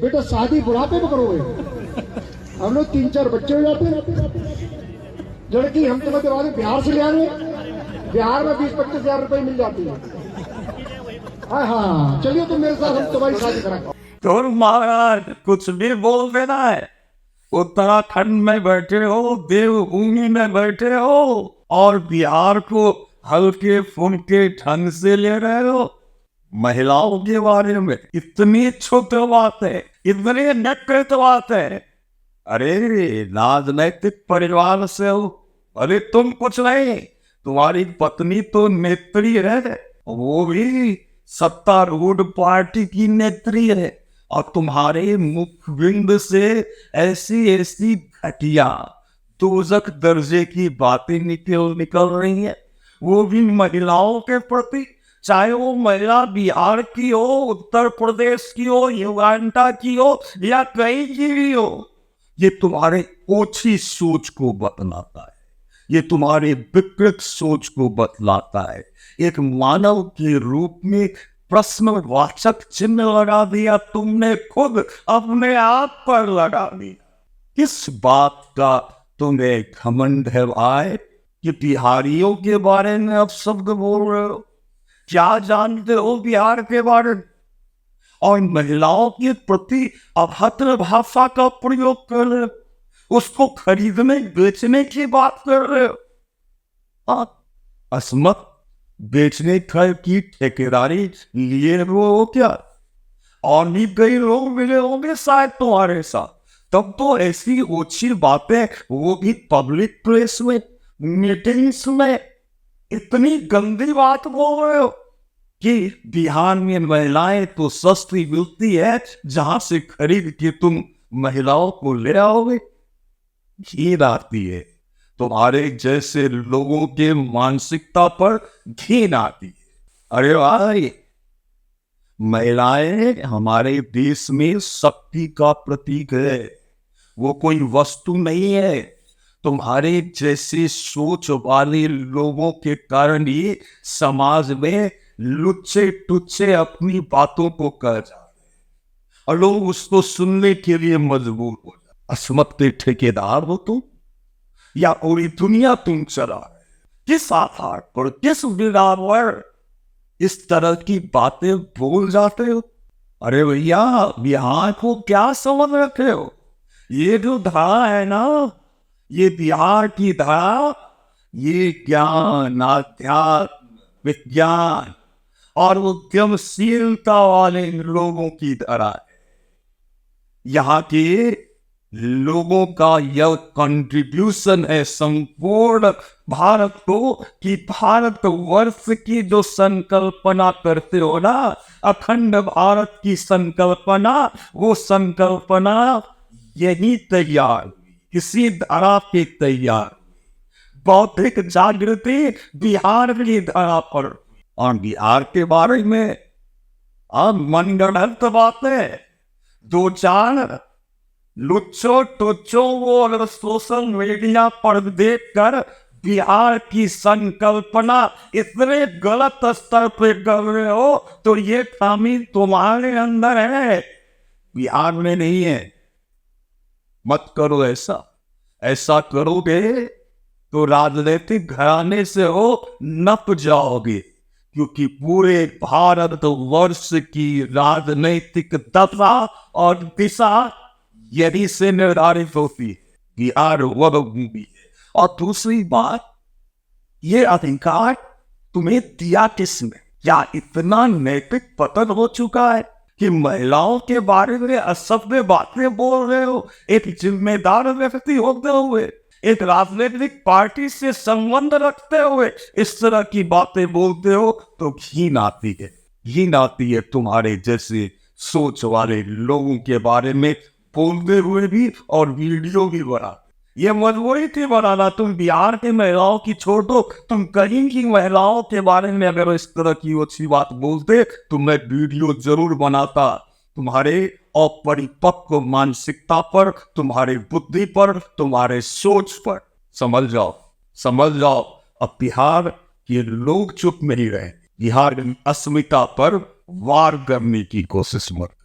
बेटा शादी बुढ़ापे में करोगे? हम लोग 3-4 बच्चे हो जाते हैं। लड़की हम तुम्हें दिवा दें, बिहार से ले आएंगे, बिहार में 20-25 हजार रुपए मिल जाती है। हाँ हाँ, चलिए तुम मेरे साथ, हम तुम्हारी शादी कराएंगे। तो महाराज कुछ भी बोल देना है। उत्तराखंड में बैठे हो, देवभूमि में बैठे हो और बिहार को हल्के फुल्के ढंग से ले रहे हो। महिलाओं के बारे में इतनी छोटी बात है, इतनी नटखट बात है। अरे राजनैतिक परिवार से हो, अरे तुम कुछ नहीं, तुम्हारी पत्नी तो नेत्री है, वो भी सत्तारूढ़ पार्टी की नेत्री है, और तुम्हारे मुखबिंद से ऐसी ऐसी घटिया दोजख दर्जे की बातें निकल रही हैं, वो भी महिलाओं के प्रति। चाहे वो महिला बिहार की हो, उत्तर प्रदेश की हो, युगांडा की हो या कहीं की भी हो। ये तुम्हारे ओछी सोच को बतलाता है, ये तुम्हारे विकृत सोच को बतलाता है। एक मानव के रूप में प्रश्नवाचक चिन्ह लगा दिया तुमने, खुद अपने आप पर लगा दिया। किस बात का तुम्हें घमंड है भाई कि बिहारियों के बारे में अब शब्द बोल रहे हो? क्या जानते हो बिहार के बारे में? और महिलाओं के प्रति अभद्र भाषा का प्रयोग कर रहे हो, उसको खरीदने बेचने की बात कर रहे हो। असमत बेचने की ठेकेदारी लिए हो क्या? और भी कई लोग मिले होंगे शायद तुम्हारे साथ, तब तो ऐसी ओछी बातें, वो भी पब्लिक प्लेस में, मीटिंग्स में, इतनी गंदी बात बोल रहे हो कि बिहार में महिलाएं तो सस्ती मिलती है, जहां से खरीद के तुम महिलाओं को ले आओगे। घिन आती है तुम्हारे जैसे लोगों के मानसिकता पर, घिन आती है। अरे भाई, महिलाएं हमारे देश में शक्ति का प्रतीक है, वो कोई वस्तु नहीं है। तुम्हारे जैसे सोच वाले लोगों के कारण ही समाज में लुच्चे टुच्चे अपनी बातों को कर जाते हैं और लोग उसको सुनने के लिए मजबूर हो जाते। असमत के ठेकेदार हो तुम, या पूरी दुनिया तुम चला रहे? किस आधार पर, किस बिना पर इस तरह की बातें बोल जाते हो? अरे भैया, बिहार को क्या समझ रखे हो? ये जो धारा है ना, ये बिहार की धारा, ये ज्ञान, आध्यात्म, विज्ञान और उद्यमशीलता वाले लोगों की धारा है। यहाँ के लोगों का यह कंट्रीब्यूशन है संपूर्ण भारत को, कि भारत वर्ष की जो संकल्पना करते हो ना, अखंड भारत की संकल्पना, वो संकल्पना यही तैयार, इसी धारा के तैयार। बौद्धिक जागृति बिहार की धारा पर। और बिहार के बारे में अब मनगढ़ंत बातें, 2-4 लुच्चो टुच्चो वो अगर सोशल मीडिया पर देख कर बिहार की संकल्पना इतने गलत स्तर पे कर रहे हो, तो ये खामी तुम्हारे अंदर है, बिहार में नहीं है। मत करो ऐसा। ऐसा करोगे तो राजनीतिक घराने से हो नप जाओगे, क्योंकि पूरे भारत वर्ष की राजनीतिक दशा और दिशा यही से निर्धारित होती है। बिहार वह भूमि है। और दूसरी बात, ये अधिकार तुम्हें दिया किसने? क्या इतना नैतिक पतन हो चुका है कि महिलाओं के बारे में असभ्य बातें बोल रहे हो? एक जिम्मेदार व्यक्ति होते हुए, एक राजनीतिक पार्टी से संबंध रखते हुए इस तरह की बातें बोलते हो तो घिन आती है। घिन आती है तुम्हारे जैसे सोच वाले लोगों के बारे में बोलते हुए भी और वीडियो भी बना। ये मजबूरी थी बनाना। तुम बिहार की महिलाओं की छोड़ दो, तुम कहीं की महिलाओं के बारे में अगर इस तरह की अच्छी बात बोलते तो मैं वीडियो जरूर बनाता। तुम्हारे अपरिपक्व मानसिकता पर, तुम्हारी बुद्धि पर, तुम्हारे सोच पर। समझ जाओ, समझ जाओ। अब बिहार के लोग चुप नहीं रहे। बिहार की अस्मिता पर वार करने की कोशिश मत।